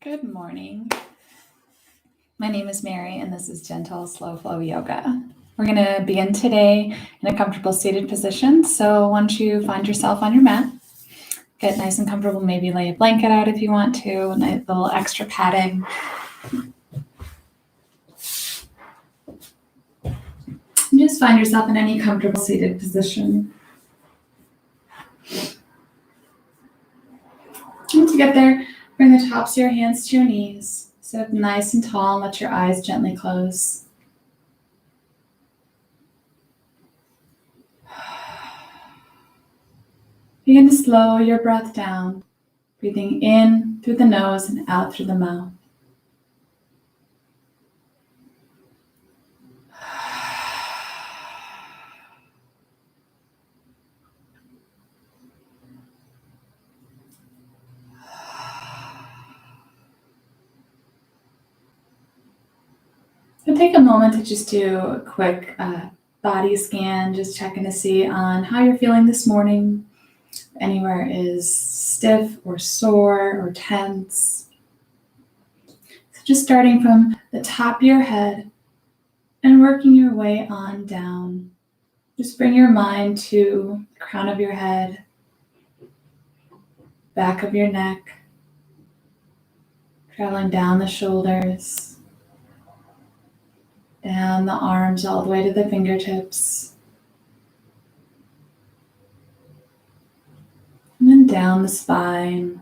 Good morning. My name is Mary, and this is Gentle Slow Flow Yoga. We're going to begin today in a comfortable seated position. So once you find yourself on your mat, get nice and comfortable. Maybe lay a blanket out if you want to, a nice little extra padding. And just find yourself in any comfortable seated position. Once you get there, bring the tops of your hands to your knees. Sit up nice and tall and let your eyes gently close. Begin to slow your breath down, breathing in through the nose and out through the mouth. So take a moment to just do a quick body scan, just checking to see on how you're feeling this morning. If anywhere is stiff or sore or tense. So just starting from the top of your head and working your way on down. Just bring your mind to the crown of your head, back of your neck, traveling down the shoulders, down the arms all the way to the fingertips, and then down the spine,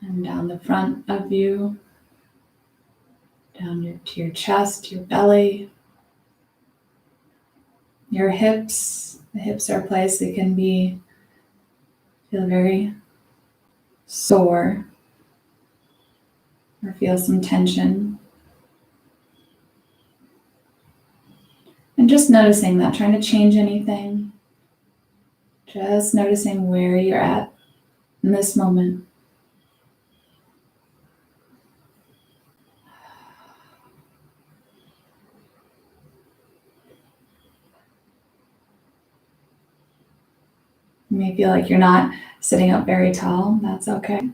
and down the front of you, down to your chest, your belly, your hips. The hips are a place that can feel very sore or feel some tension. And just noticing, not trying to change anything, just noticing where you're at in this moment. You may feel like you're not sitting up very tall. That's okay.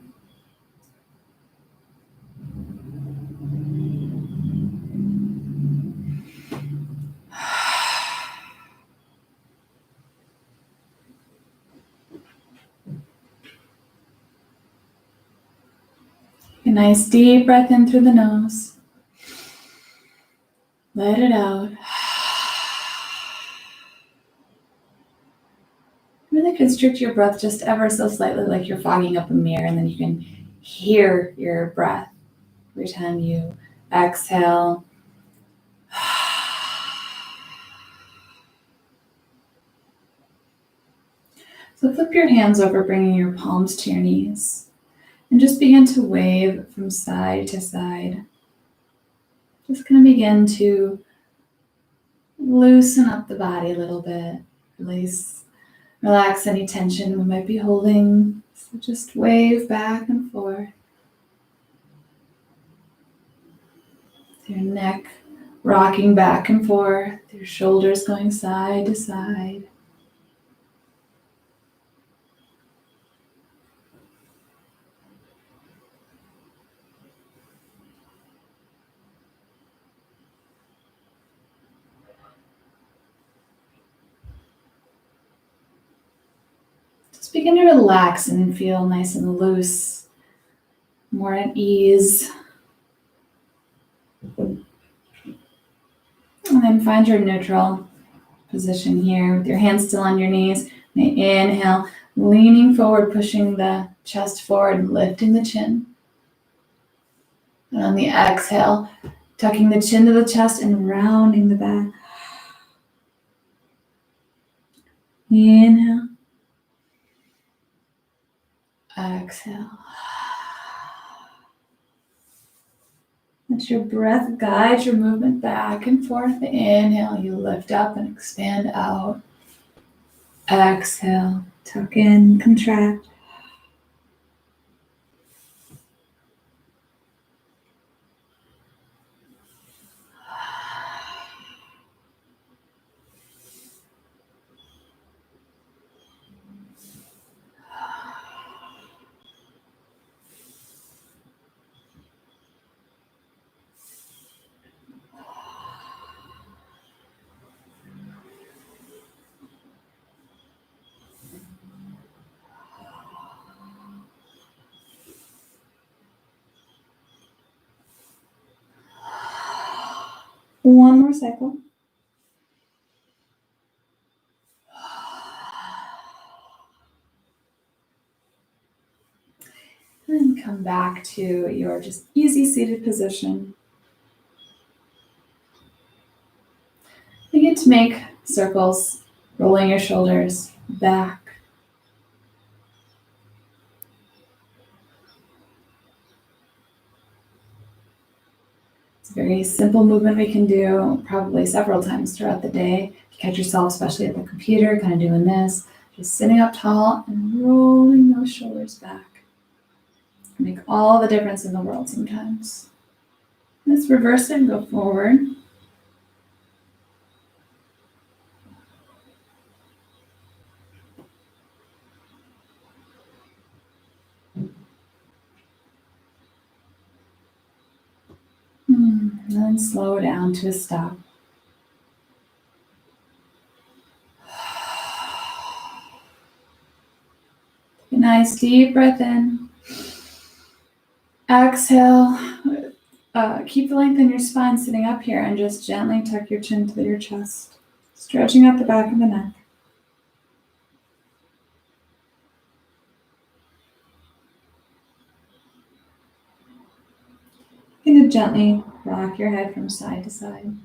A nice deep breath in through the nose. Let it out. Really constrict your breath just ever so slightly, like you're fogging up a mirror, and then you can hear your breath every time you exhale. So flip your hands over, bringing your palms to your knees, and just begin to wave from side to side. Just going to begin to loosen up the body a little bit. Relax any tension we might be holding. So just wave back and forth. Your neck rocking back and forth, your shoulders going side to side. Just begin to relax and feel nice and loose, more at ease. And then find your neutral position here with your hands still on your knees. And inhale, leaning forward, pushing the chest forward and lifting the chin. And on the exhale, tucking the chin to the chest and rounding the back. Inhale. Exhale. Let your breath guide your movement back and forth. Inhale, you lift up and expand out. Exhale, tuck in, contract. One more cycle. And come back to your just easy seated position. Begin to make circles, rolling your shoulders back. It's a very simple movement we can do probably several times throughout the day. If you catch yourself, especially at the computer, kind of doing this, just sitting up tall and rolling those shoulders back. Make all the difference in the world sometimes. Let's reverse it and go forward. And then slow down to a stop. Take a nice deep breath in. Exhale. Keep the length in your spine sitting up here and just gently tuck your chin to your chest, stretching out the back of the neck. You're going to gently rock your head from side to side.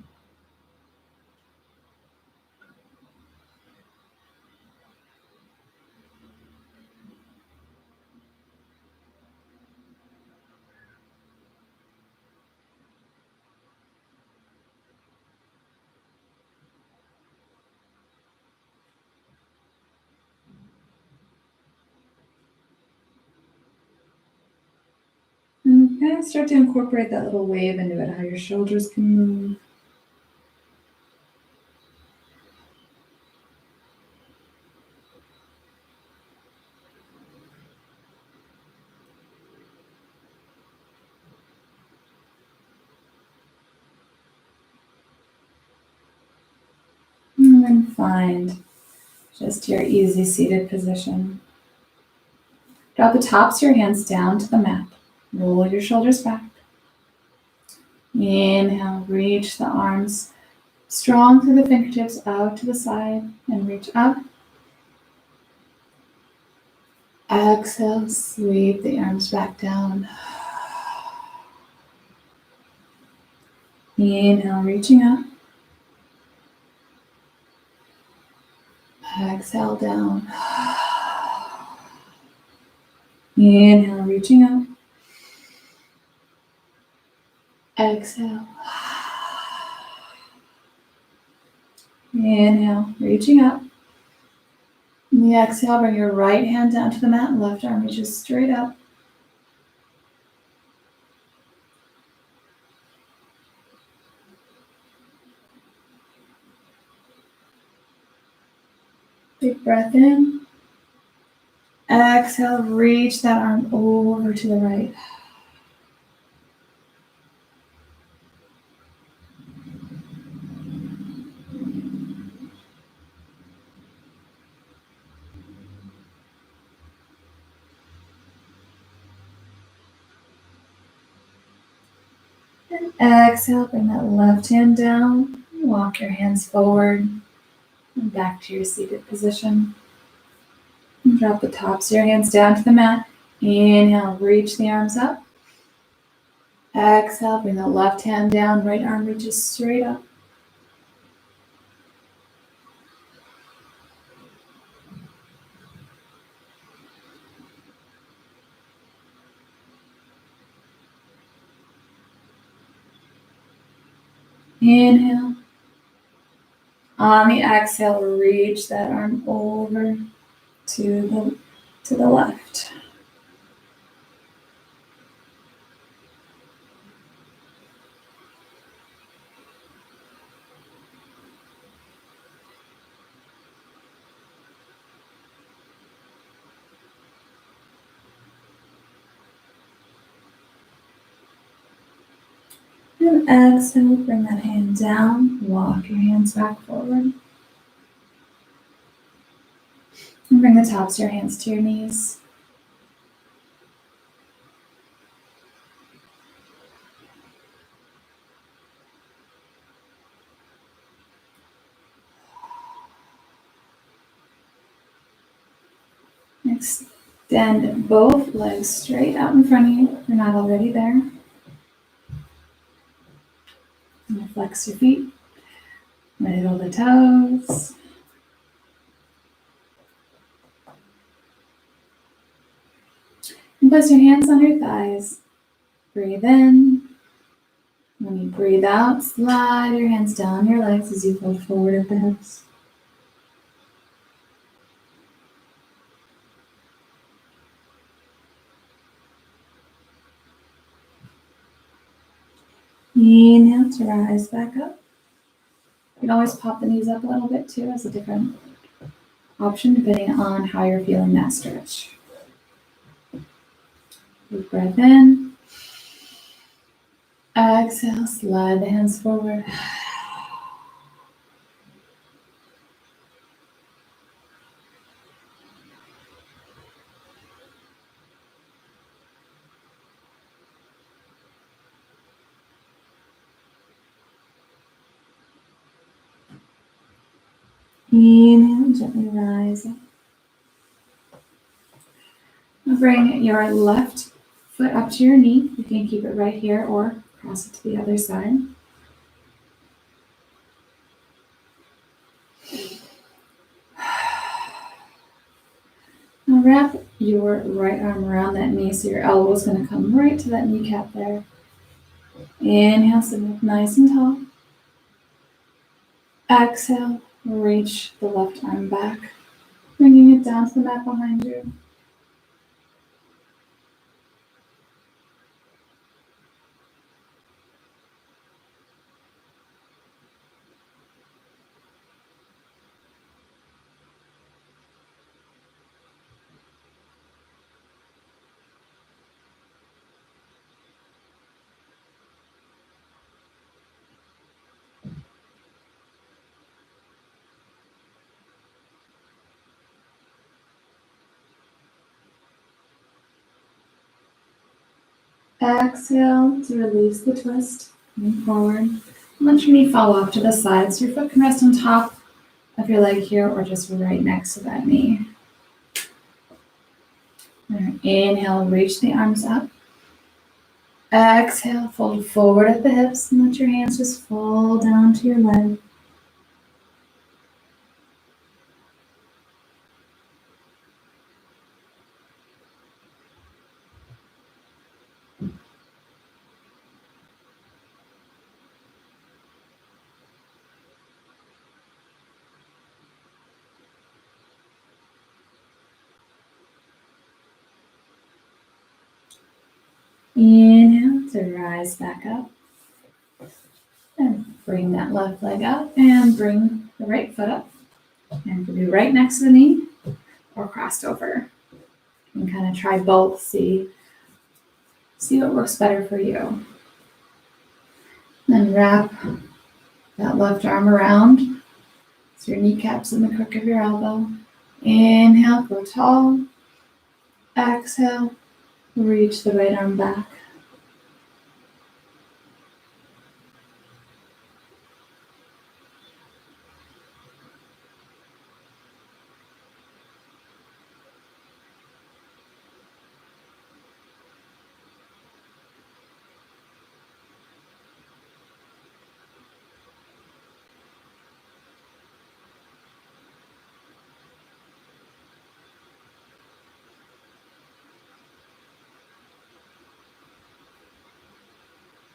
And kind of start to incorporate that little wave into it, how your shoulders can move. And then find just your easy seated position. Drop the tops of your hands down to the mat. Roll your shoulders back. Inhale, reach the arms strong through the fingertips out to the side and reach up. Exhale, sweep the arms back down. Inhale, reaching up. Exhale, down. Inhale, reaching up. Exhale. Inhale, reaching up. And the exhale, bring your right hand down to the mat and left arm reaches straight up. Big breath in. Exhale, reach that arm over to the right. And exhale, bring that left hand down. Walk your hands forward and back to your seated position. And drop the tops of your hands down to the mat. Inhale, reach the arms up. Exhale, bring the left hand down, right arm reaches straight up. Inhale. On the exhale, reach that arm over to the left. And exhale, bring that hand down, walk your hands back forward. And bring the tops of your hands to your knees. Extend both legs straight out in front of you if you're not already there. And flex your feet, wiggle the toes. And place your hands on your thighs. Breathe in. When you breathe out, slide your hands down your legs as you fold forward at the hips. Inhale to rise back up. You can always pop the knees up a little bit too as a different option depending on how you're feeling that stretch. Deep breath in. Exhale, slide the hands forward. Inhale, gently rise up. Bring your left foot up to your knee. You can keep it right here or cross it to the other side. Now wrap your right arm around that knee so your elbow is going to come right to that kneecap there. Inhale, sit up nice and tall. Exhale, reach the left arm back, bringing it down to the mat behind you. Exhale to release the twist. Move forward. Let your knee fall off to the side so your foot can rest on top of your leg here or just right next to that knee. Right. Inhale, reach the arms up. Exhale, fold forward at the hips and let your hands just fall down to your leg. Inhale to rise back up. And bring that left leg up and bring the right foot up. And be right next to the knee or crossed over. You can kind of try both, see what works better for you. Then wrap that left arm around so your kneecap's in the crook of your elbow. Inhale, grow tall. Exhale, reach the right arm back.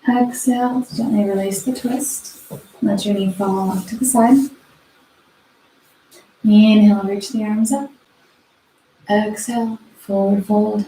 Exhale, gently release the twist. Let your knee fall off to the side. Inhale, reach the arms up. Exhale, forward fold.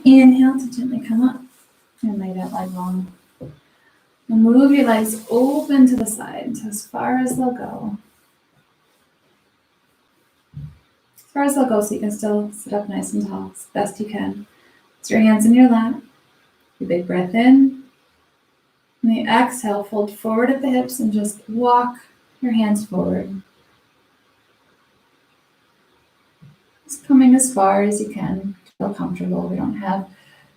Inhale to gently come up and lay that leg long. And move your legs open to the side, so as far as they'll go. As far as they'll go, so you can still sit up nice and tall as best you can. Put your hands in your lap. A big breath in. And the exhale, fold forward at the hips and just walk your hands forward. Just coming as far as you can. Feel comfortable. We don't have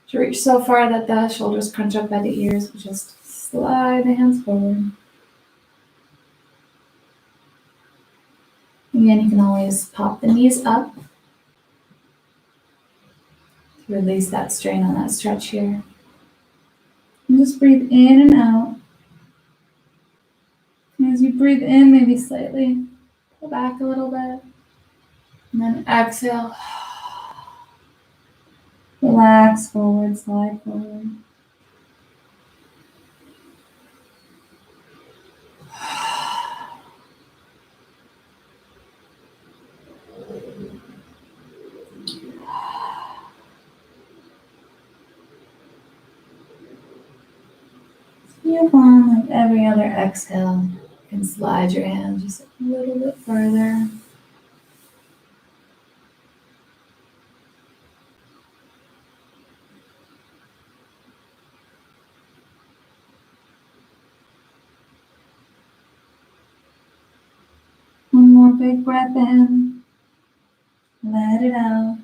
to reach so far that the shoulders crunch up by the ears. We just slide the hands forward. Again, you can always pop the knees up to release that strain on that stretch here. And just breathe in and out. And as you breathe in, maybe slightly pull back a little bit. And then exhale. Relax forward, slide forward. Move on like every other exhale. You can slide your hands just a little bit further. One more big breath in. Let it out.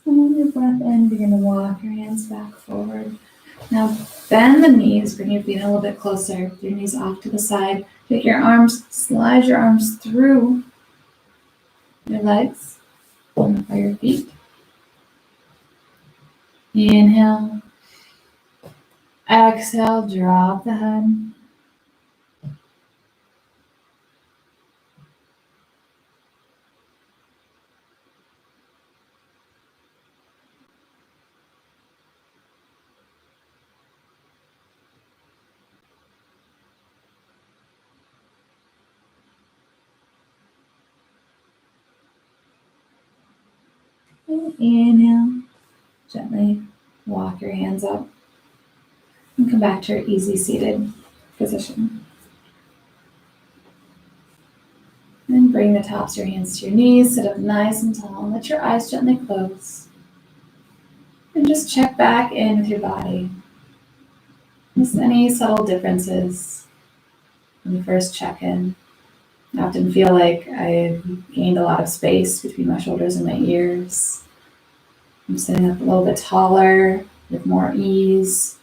And on your breath in, begin to walk your hands back forward. Now bend the knees, bring your feet a little bit closer. Your knees off to the side. Take your arms, slide your arms through your legs or your feet. Inhale. Exhale, drop the head. And inhale. Gently walk your hands up and come back to your easy seated position. And bring the tops of your hands to your knees, sit up nice and tall, and let your eyes gently close. And just check back in with your body. Just any subtle differences when you first check in. I often feel like I've gained a lot of space between my shoulders and my ears. I'm sitting up a little bit taller with more ease.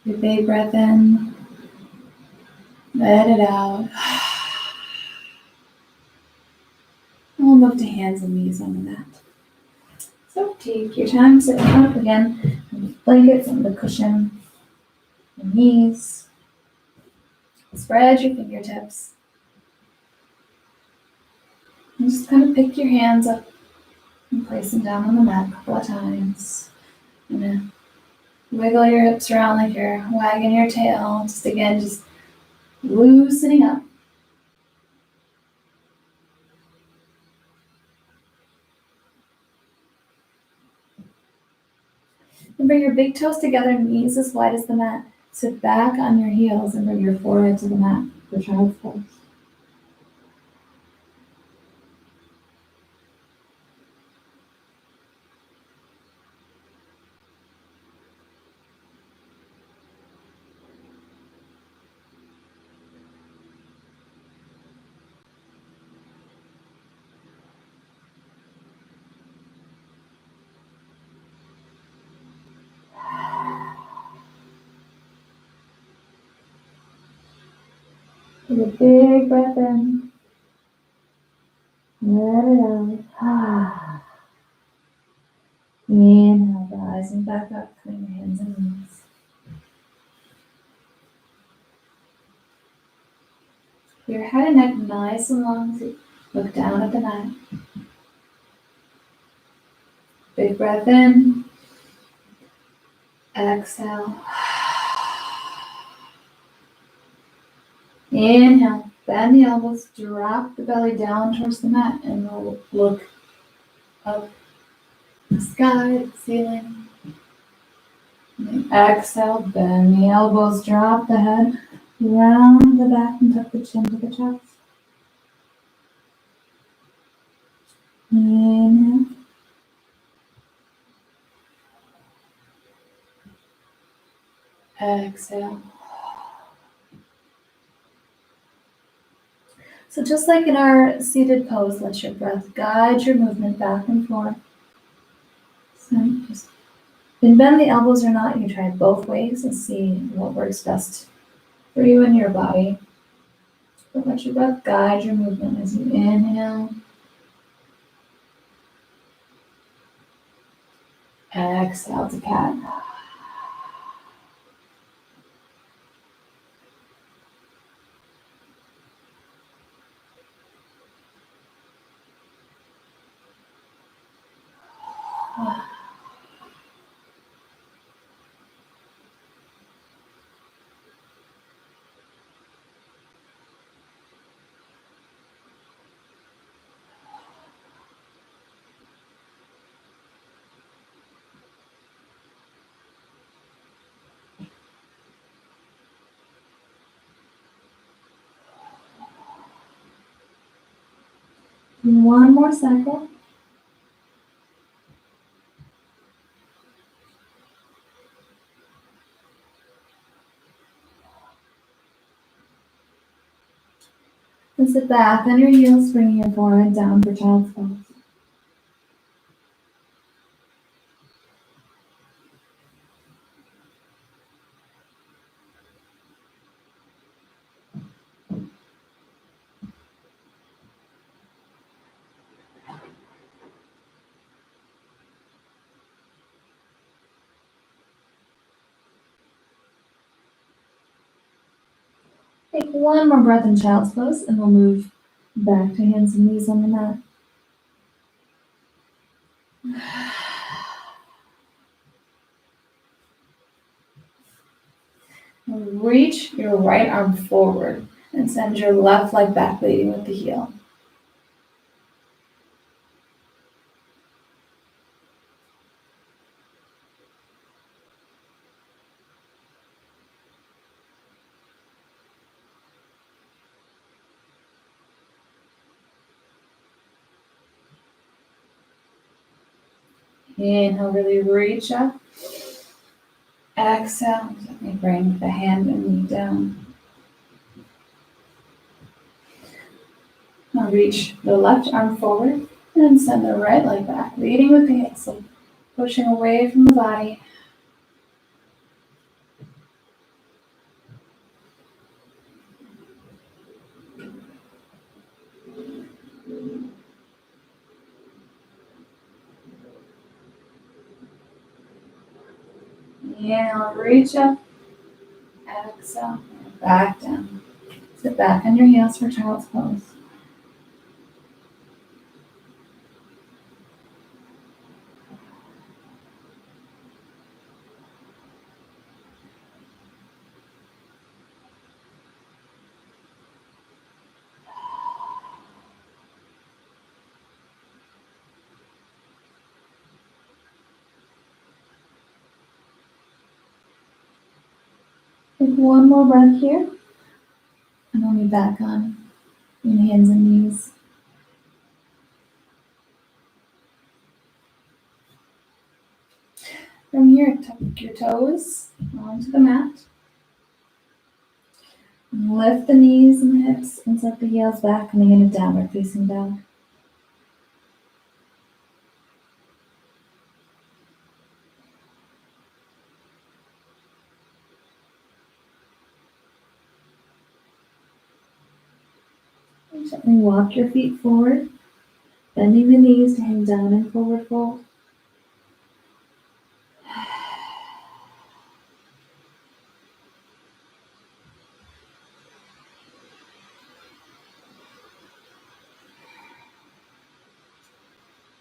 Your big breath in. Let it out. And we'll move to hands and knees on the mat. So take your time, sit up again. Blankets on the cushion. Your knees. Spread your fingertips. And just kind of pick your hands up and place them down on the mat a couple of times. And then wiggle your hips around like you're wagging your tail. Just loosening up. And bring your big toes together, knees as wide as the mat. Sit back on your heels and bring your forehead to the mat for child's pose. Take a big breath in. Let it out. Inhale, rising back up, clean your hands and knees. Your head and neck nice and long as you look down at the mat. Big breath in. Exhale. Inhale, bend the elbows, drop the belly down towards the mat, and we'll look up the sky, the ceiling. And Exhale, bend the elbows, drop the head, round the back and tuck the chin to the chest. Inhale. Exhale. So just like in our seated pose, let your breath guide your movement back and forth. So just you can bend the elbows or not. You can try it both ways and see what works best for you and your body. But let your breath guide your movement as you inhale. Exhale to cat. One more cycle. And sit back on your heels, bringing your forehead down for child's pose. Take one more breath in child's pose and we'll move back to hands and knees on the mat. Reach your right arm forward and send your left leg back, leading with the heel. Inhale, really reach up. Exhale, gently bring the hand and knee down. Now reach the left arm forward and send the right leg back, leading with the heel, so pushing away from the body. Inhale, reach up. Exhale, back down. Sit back on your heels for child's pose. Take one more breath here, and we'll be back on in hands and knees. From here, tuck your toes onto the mat. Lift the knees and the hips and set the heels back, coming in a downward facing dog. And gently walk your feet forward, bending the knees to hang down in forward fold.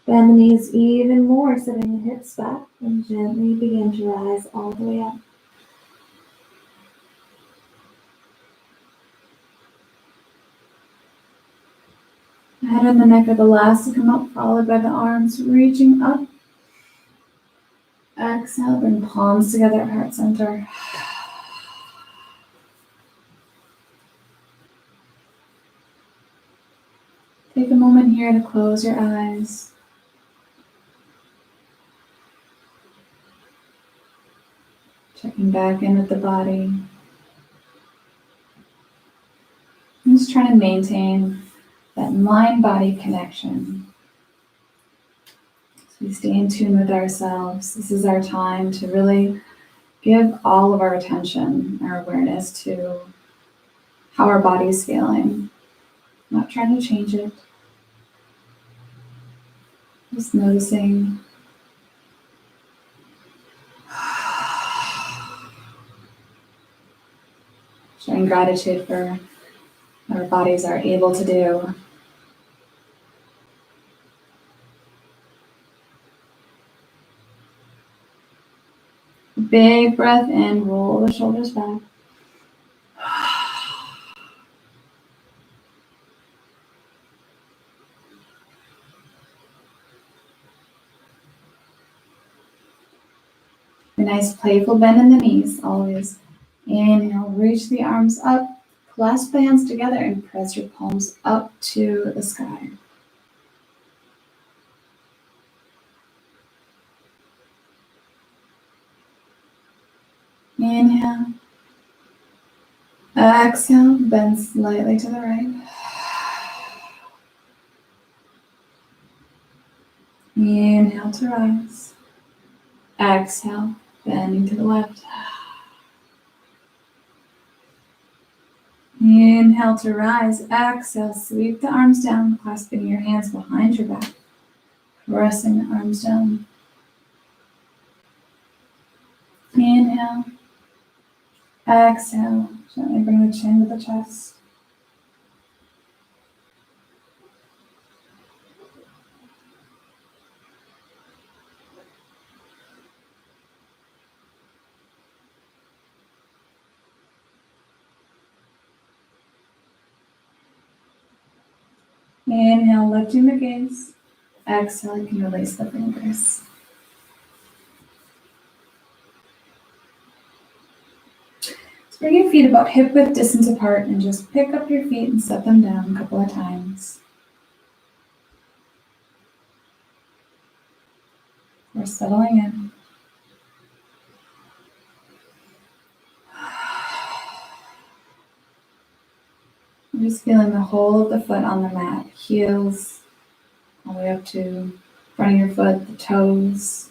Bend the knees even more, setting the hips back, and gently begin to rise all the way up. The head and the neck are the last to come up, followed by the arms reaching up Exhale, bring palms together at heart center. Take a moment here to close your eyes. Checking back in with the body. I'm just trying to maintain that mind-body connection. So we stay in tune with ourselves. This is our time to really give all of our attention, our awareness to how our body is feeling. Not trying to change it. Just noticing. Showing gratitude for what our bodies are able to do. Big breath in, roll the shoulders back. A nice playful bend in the knees, always. Inhale, reach the arms up, clasp the hands together and press your palms up to the sky. Inhale. Exhale, bend slightly to the right. Inhale to rise. Exhale, bending to the left. Inhale to rise. Exhale, sweep the arms down, clasping your hands behind your back. Pressing the arms down. Inhale. Exhale. Gently bring the chin to the chest. Inhale, lifting the gaze. Exhale, you can release the fingers. So bring your feet about hip width distance apart and just pick up your feet and set them down a couple of times. We're settling in. I'm just feeling the whole of the foot on the mat, heels all the way up to front of your foot, the toes.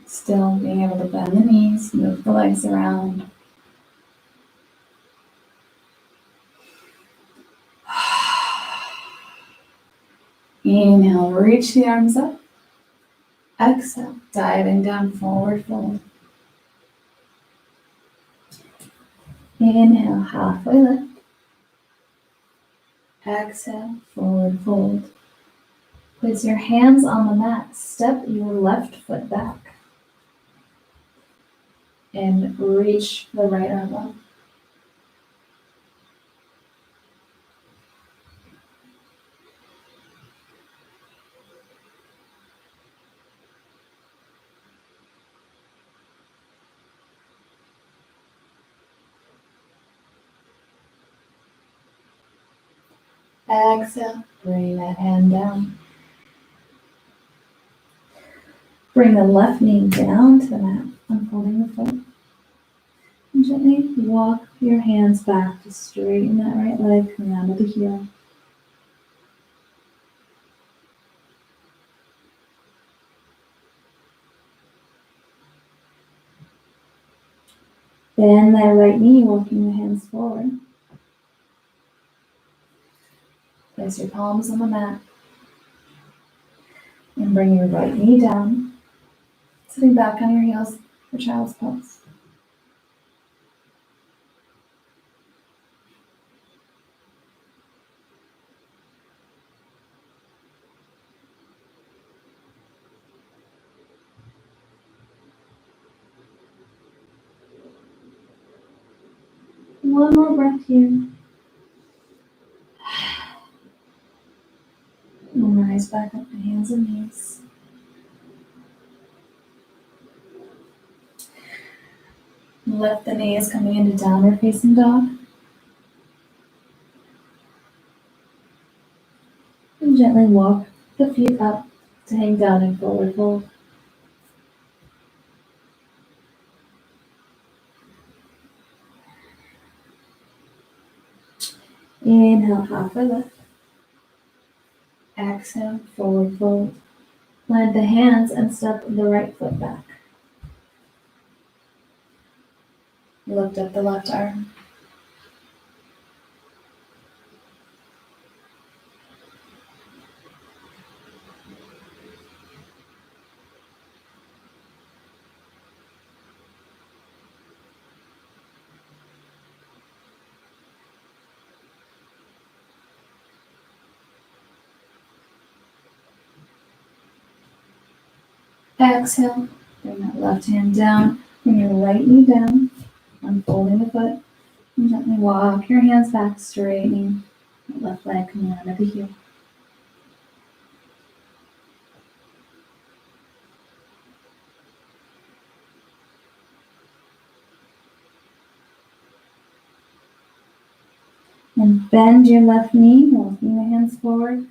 Still being able to bend the knees, move the legs around. Inhale, reach the arms up. Exhale, diving down, forward fold. Inhale, halfway lift. Exhale, forward fold. Place your hands on the mat. Step your left foot back. And reach the right arm up. Exhale, bring that hand down. Bring the left knee down to the mat, unfolding the foot. And gently walk your hands back to straighten that right leg, coming out of the heel. Bend that right knee, walking the hands forward. Place your palms on the mat. And bring your right knee down, sitting back on your heels for child's pose. One more breath here. And rise back up to hands and knees. Lift the knees coming into downward facing dog. And gently walk the feet up to hang down in forward fold. Inhale, halfway lift. Exhale, forward fold. Plant the hands and step the right foot back. Lift up the left arm. Exhale, bring that left hand down. Bring your right knee down, unfolding the foot. And gently walk your hands back, straightening the left leg coming under the heel. And bend your left knee, walking the hands forward,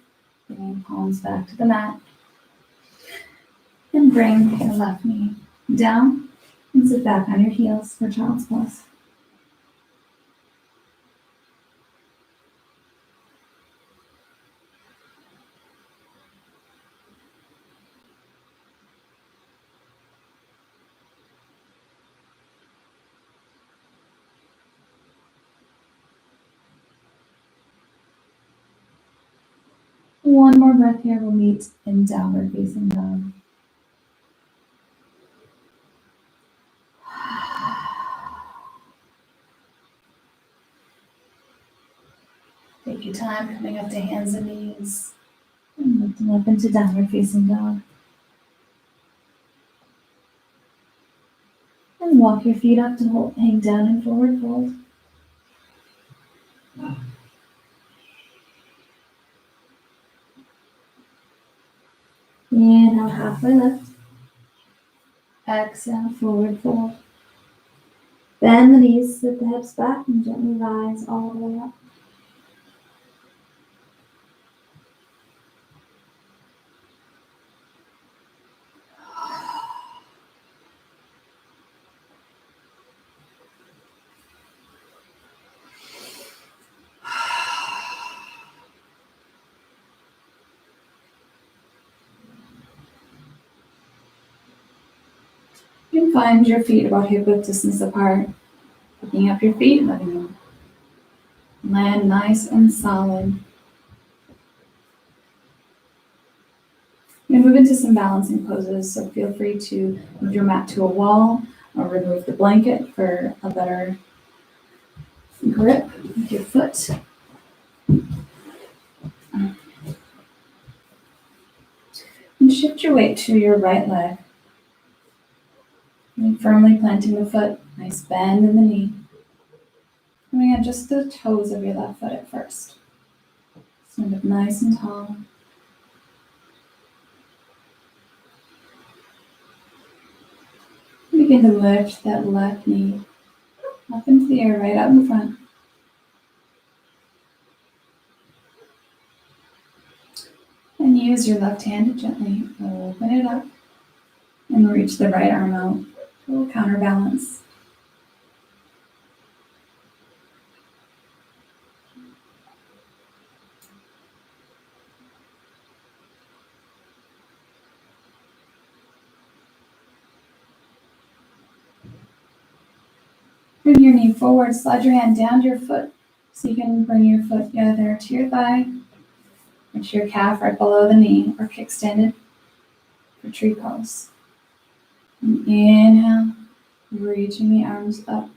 bringing palms back to the mat. And bring your left knee down and sit back on your heels for child's pose. One more breath here. We'll meet in downward facing dog. Take your time coming up to hands and knees and lifting up into downward facing dog. And walk your feet up to hang down in forward fold. Inhale, halfway lift. Exhale, forward fold. Bend the knees, sit the hips back, and gently rise all the way up. You can find your feet about hip width distance apart. Picking up your feet, letting them land nice and solid. You're going to move into some balancing poses, so feel free to move your mat to a wall or remove the blanket for a better grip with your foot. And shift your weight to your right leg. And firmly planting the foot, nice bend in the knee. Coming at just the toes of your left foot at first. Stand up nice and tall. Begin to lift that left knee up into the air, right out in front. And use your left hand to gently open it up and reach the right arm out. A little counterbalance. Bring your knee forward, slide your hand down to your foot so you can bring your foot either to your thigh or to your calf right below the knee, or kickstand it for tree pose. And inhale, reaching the arms up.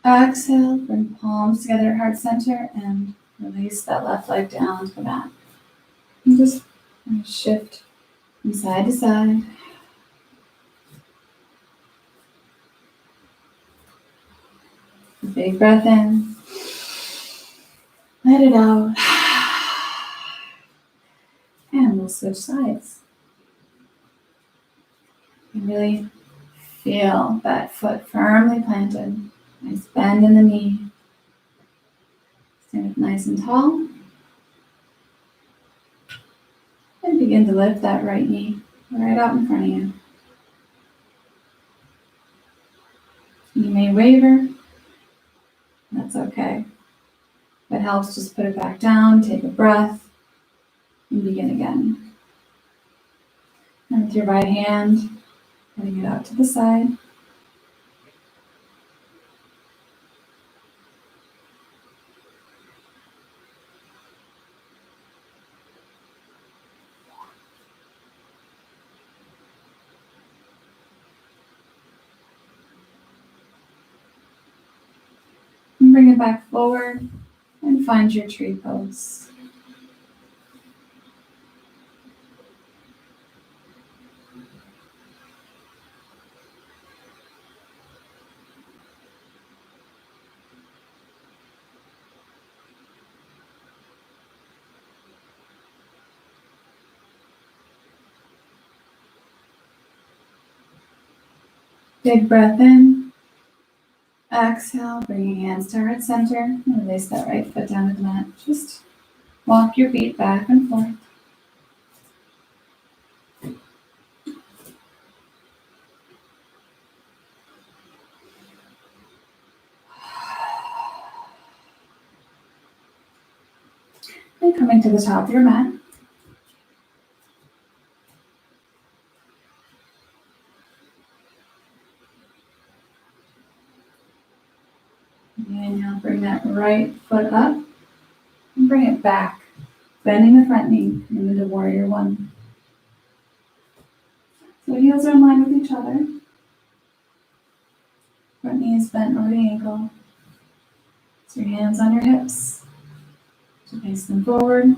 Exhale, bring palms together at heart center and release that left leg down to the mat. And just shift from side to side. Big breath in. Let it out. And we'll switch sides. And really feel that foot firmly planted. Nice bend in the knee. Stand up nice and tall. And begin to lift that right knee right out in front of you. You may waver. That's okay. If it helps, just put it back down, take a breath, and begin again. And with your right hand, putting it out to the side. And bring it back forward and find your tree pose. Big breath in. Exhale, bringing hands to heart center. And release that right foot down to the mat. Just walk your feet back and forth. And coming to the top of your mat. And now bring that right foot up and bring it back. Bending the front knee into warrior one. So heels are in line with each other. Front knee is bent over the ankle. So your hands on your hips. So face them forward.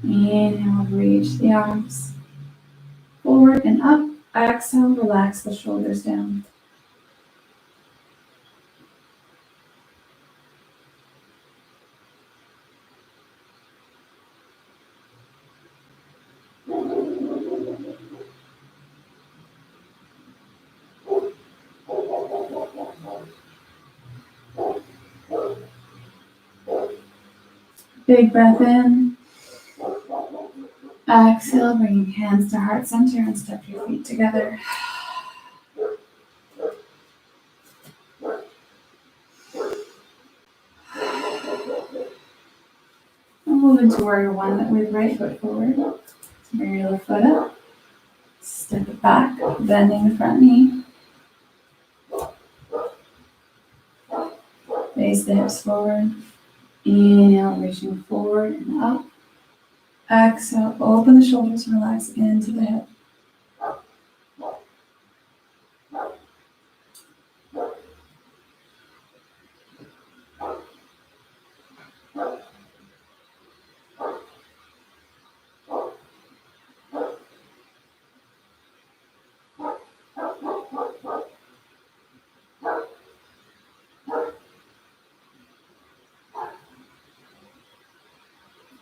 Inhale, reach the arms forward and up. Exhale, relax the shoulders down. Big breath in. Exhale, bringing hands to heart center and step your feet together. And move into warrior one with right foot forward. Bring your left foot up. Step it back, bending the front knee. Face the hips forward. Inhale, reaching forward and up. Exhale, open the shoulders, relax into the hip.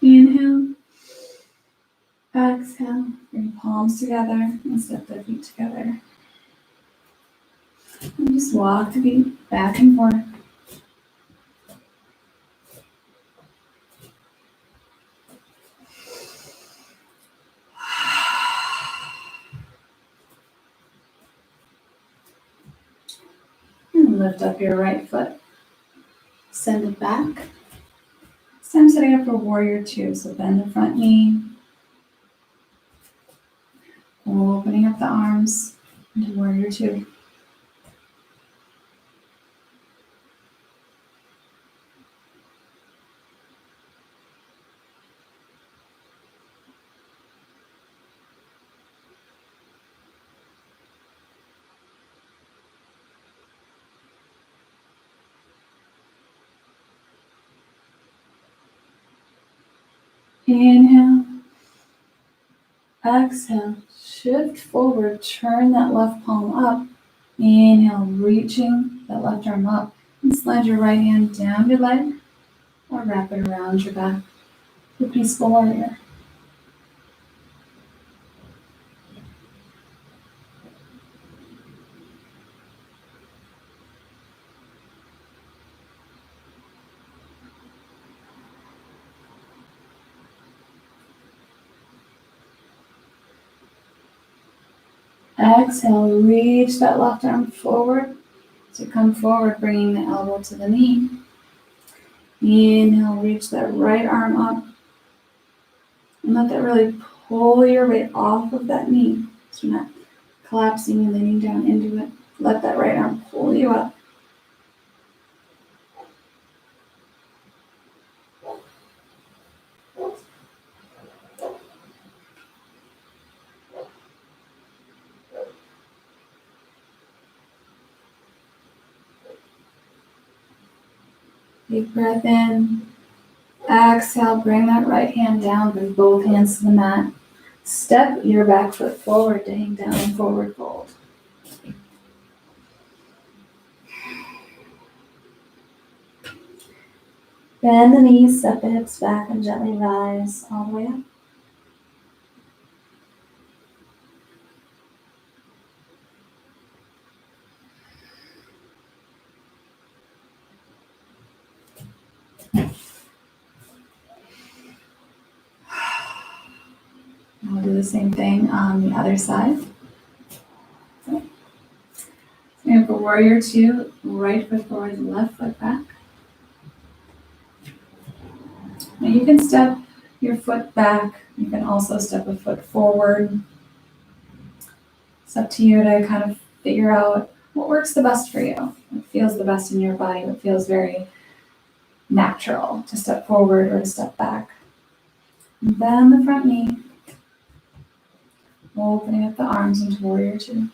Inhale. Exhale, bring palms together and step the feet together. And just walk the feet back and forth. And lift up your right foot. Send it back. This time setting up for warrior two. So bend the front knee. Opening up the arms into warrior two. Inhale. Exhale, shift forward, turn that left palm up. Inhale, reaching that left arm up. And slide your right hand down your leg or wrap it around your back. The peaceful warrior. Exhale, reach that left arm forward. So come forward, bringing the elbow to the knee. Inhale, reach that right arm up. And let that really pull your weight off of that knee. So you're not collapsing and leaning down into it. Let that right arm pull you up. Deep breath in. Exhale, bring that right hand down, bring both hands to the mat. Step your back foot forward to hang down in forward fold. Bend the knees, step the hips back, and gently rise all the way up. We'll do the same thing on the other side. And for warrior two, right foot forward, left foot back. Now you can step your foot back. You can also step a foot forward. It's up to you to kind of figure out what works the best for you. What feels the best in your body, what feels very natural to step forward or to step back. And bend the front knee, opening up the arms into warrior two.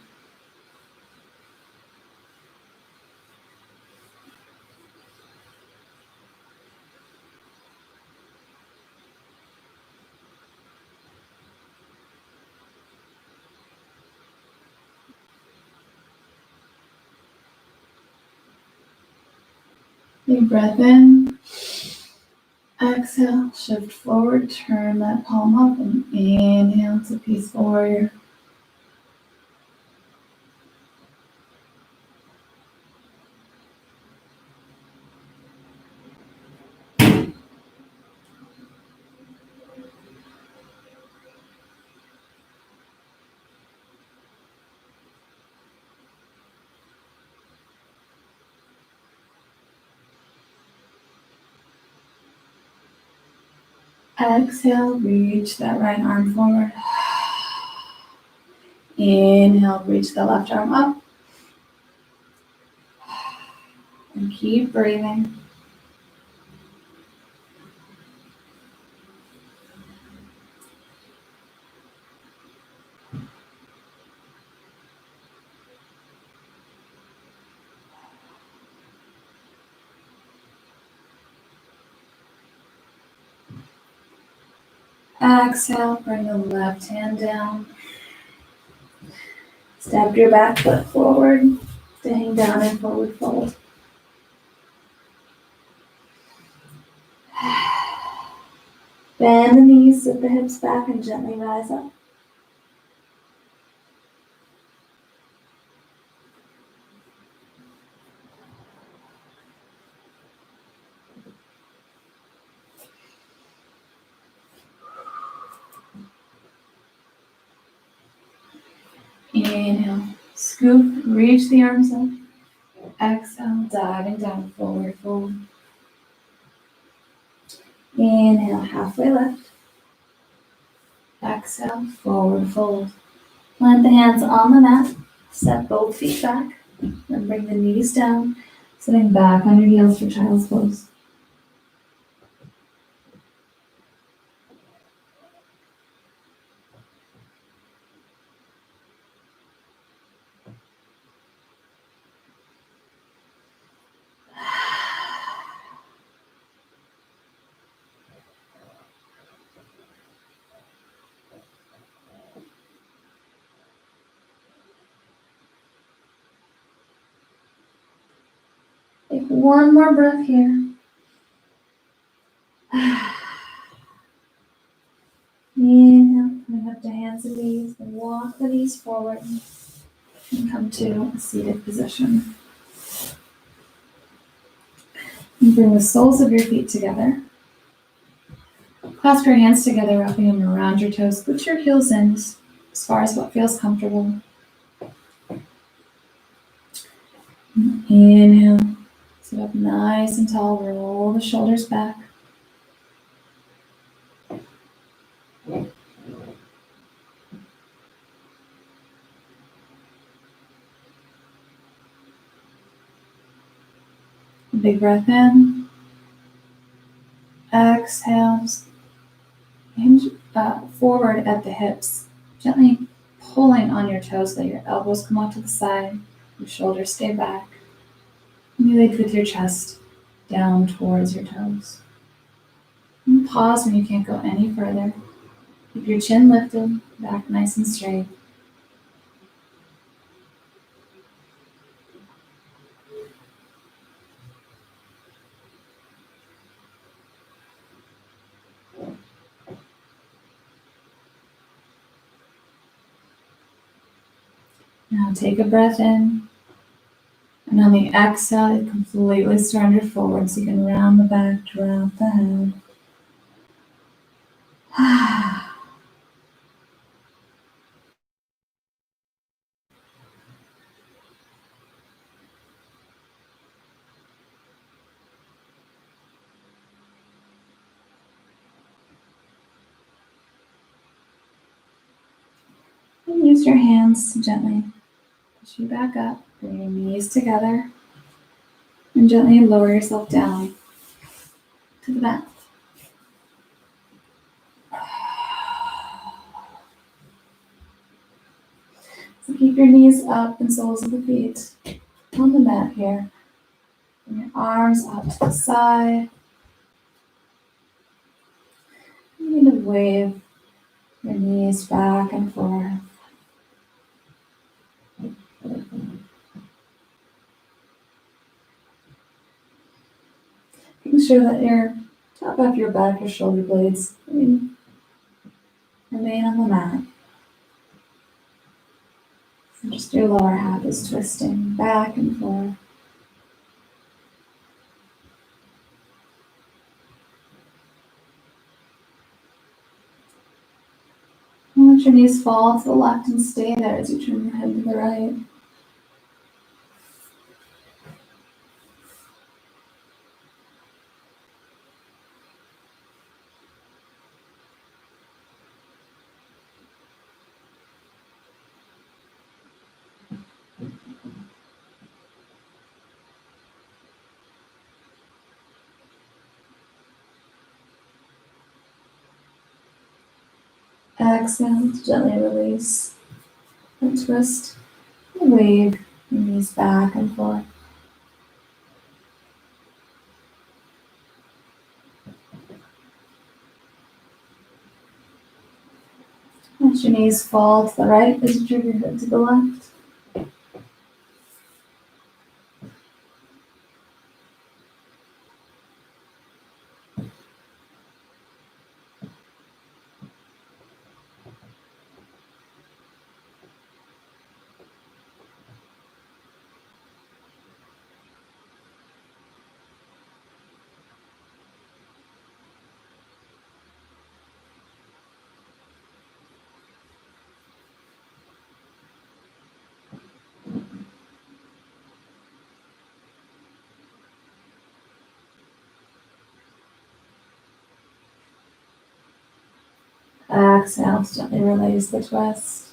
Deep breath in. Exhale, shift forward, turn that palm up, and inhale to peaceful warrior. Exhale, reach that right arm forward. Inhale, reach the left arm up. And keep breathing. Exhale, bring the left hand down. Step your back foot forward to hang down in forward fold. Bend the knees, sit the hips back, and gently rise up. Inhale, scoop, reach the arms up. Exhale, diving down, forward fold. Inhale, halfway lift. Exhale, forward fold. Plant the hands on the mat. Step both feet back. Then bring the knees down, sitting back on your heels for child's pose. Take one more breath here. Inhale, coming up to hands and knees, and walk the knees forward and come to a seated position. And bring the soles of your feet together. Clasp your hands together, wrapping them around your toes. Put your heels in as far as what feels comfortable. Inhale, sit up nice and tall, roll the shoulders back. Big breath in. Exhale. Hinge forward at the hips. Gently pulling on your toes so that your elbows come out to the side. Your shoulders stay back. And you lead with your chest down towards your toes. And pause when you can't go any further. Keep your chin lifted, back nice and straight. Now take a breath in. And on the exhale, you completely surrender forward so you can round the back, drop the head. And use your hands to gently push you back up. Bring your knees together. And gently lower yourself down to the mat. So keep your knees up and soles of the feet on the mat here. Bring your arms out to the side. You need to wave your knees back and forth. Making sure that your top of your back, your shoulder blades remain on the mat. And just your lower half is twisting back and forth. And let your knees fall to the left and stay there as you turn your head to the right. Exhale, gently release and twist and wave your knees back and forth. Let your knees fall to the right as you turn your head to the left. Exhale, gently release the twist.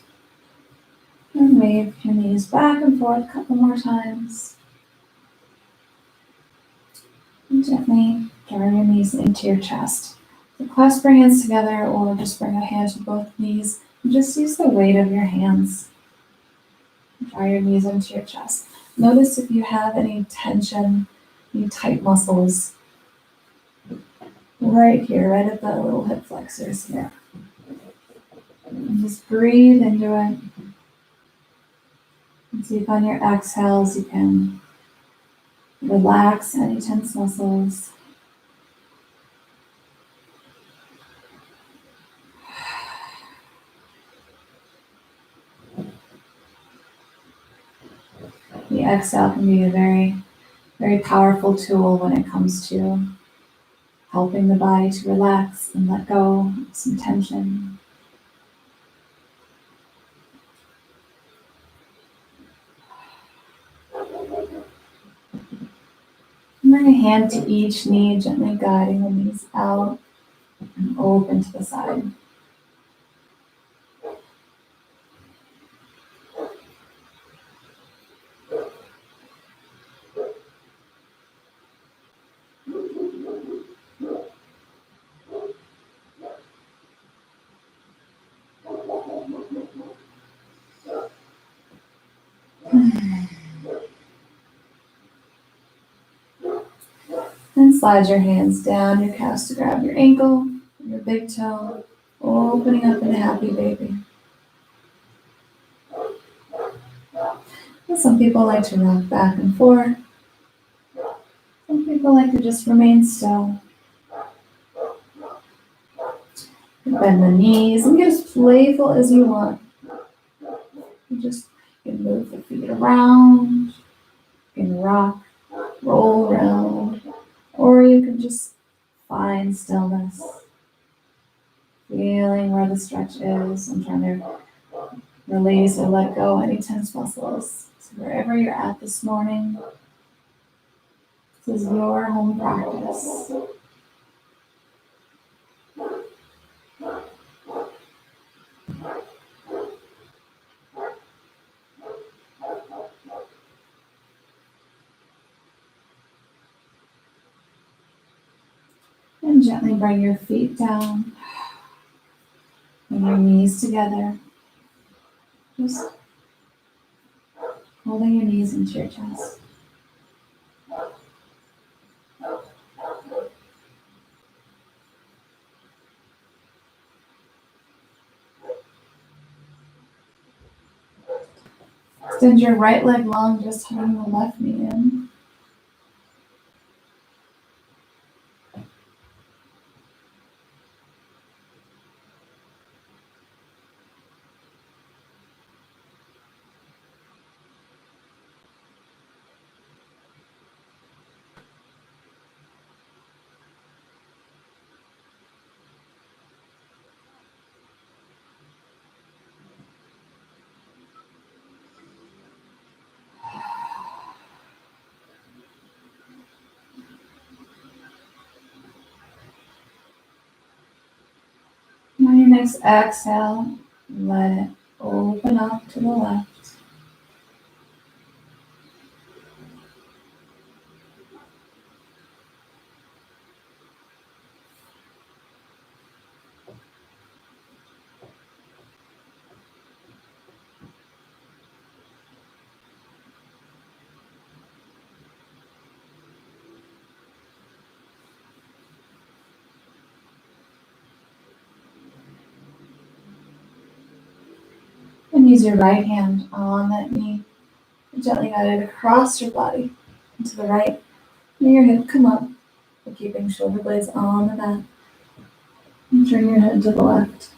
And wave your knees back and forth a couple more times. And gently draw your knees into your chest. So clasp your hands together or just bring a hand to both knees and just use the weight of your hands. Draw your knees into your chest. Notice if you have any tension, any tight muscles right here, right at the little hip flexors here. And just breathe into it. And see if on your exhales you can Relax any tense muscles. The exhale can be a very, very powerful tool when it comes to helping the body to relax and let go of some tension. Bring a hand to each knee, gently guiding the knees out and open to the side. Then slide your hands down your calves to grab your ankle, your big toe, opening up into happy baby. And some people like to rock back and forth. Some people like to just remain still. Bend the knees and get as playful as you want. You can move the feet around, you can rock, roll around, or you can just find stillness, feeling where the stretch is. I'm trying to release or let go any tense muscles. So wherever you're at this morning, this is your home practice. And gently bring your feet down and your knees together. Just holding your knees into your chest. Extend your right leg long, just hugging the left knee in. On your next exhale, let it open up to the left. And use your right hand on that knee. Gently guide it across your body and to the right. Let your hip come up. We're keeping shoulder blades on the mat. And turn your head to the left.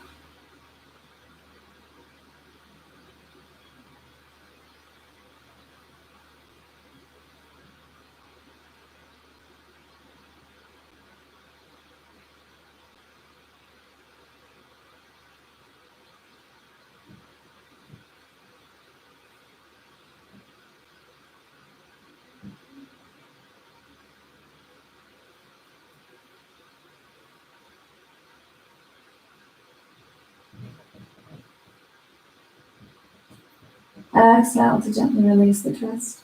Exhale to gently release the twist.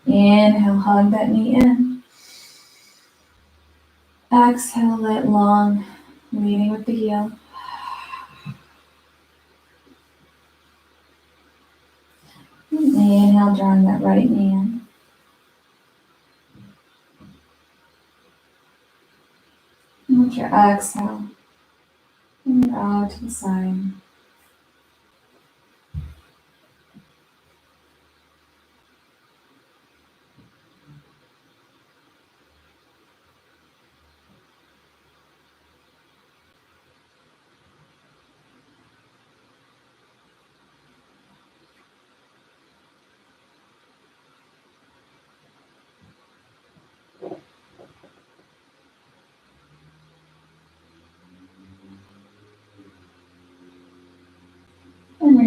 Inhale, hug that knee in. Exhale, let long, leading with the heel. Inhale, drawing that right knee in. And with your exhale, bring it out to the side.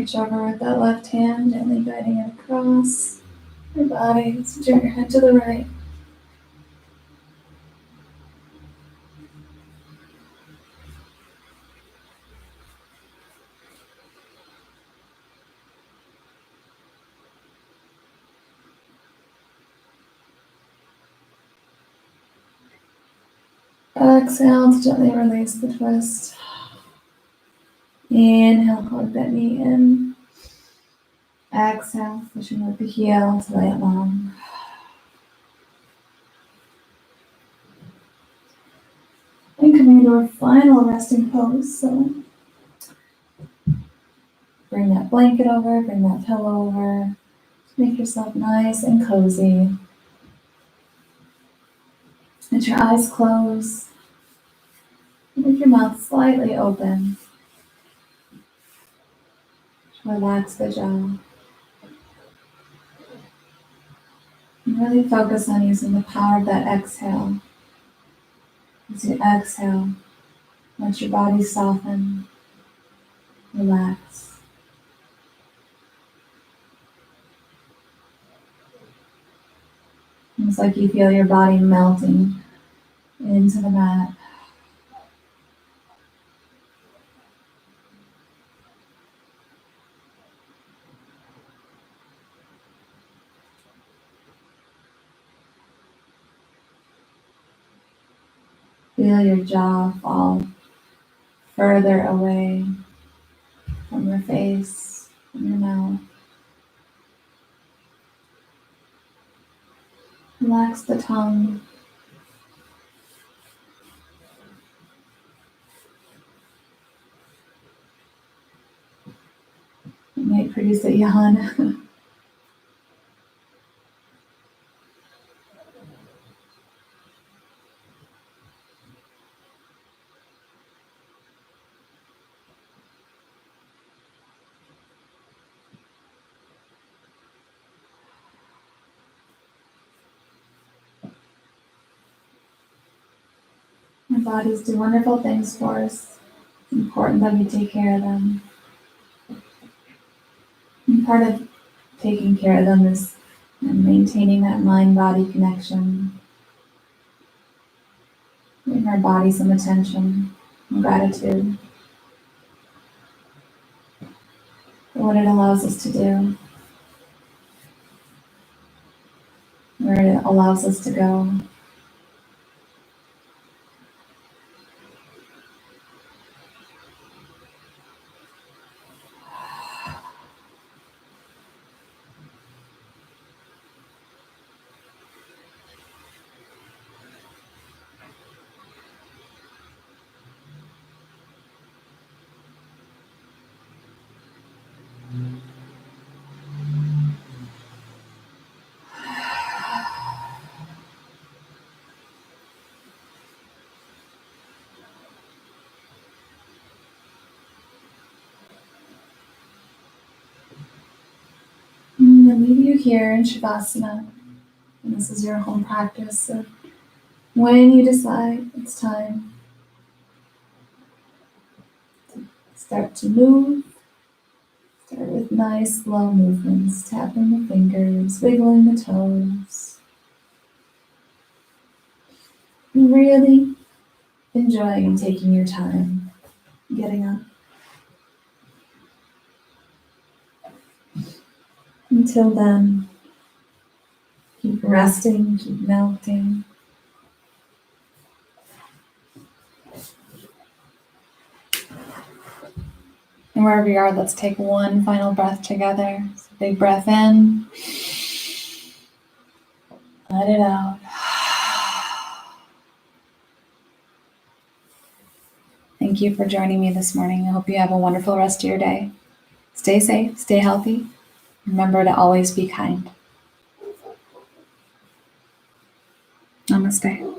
reach over with that left hand, gently guiding it across your body. So turn your head to the right. Exhale to gently release the twist. Inhale, hug that knee in. Exhale, pushing with the heel to lay it long. And coming into our final resting pose. So bring that blanket over, bring that pillow over. Make yourself nice and cozy. Let your eyes close. Make your mouth slightly open. Relax the jaw. And really focus on using the power of that exhale. As you exhale, let your body soften, relax. It's like you feel your body melting into the mat. Feel your jaw fall further away from your face, from your mouth. Relax the tongue. It might produce a yawn. Our bodies do wonderful things for us. It's important that we take care of them. And part of taking care of them is maintaining that mind-body connection. Giving our body some attention and gratitude for what it allows us to do, where it allows us to go. And then leave you here in Shavasana. And this is your home practice. So when you decide it's time to start to move, start with nice slow movements, tapping the fingers, wiggling the toes. And really enjoying and taking your time getting up. Until then, keep resting, keep melting. And wherever you are, let's take one final breath together. So big breath in. Let it out. Thank you for joining me this morning. I hope you have a wonderful rest of your day. Stay safe, stay healthy. Remember to always be kind. Namaste.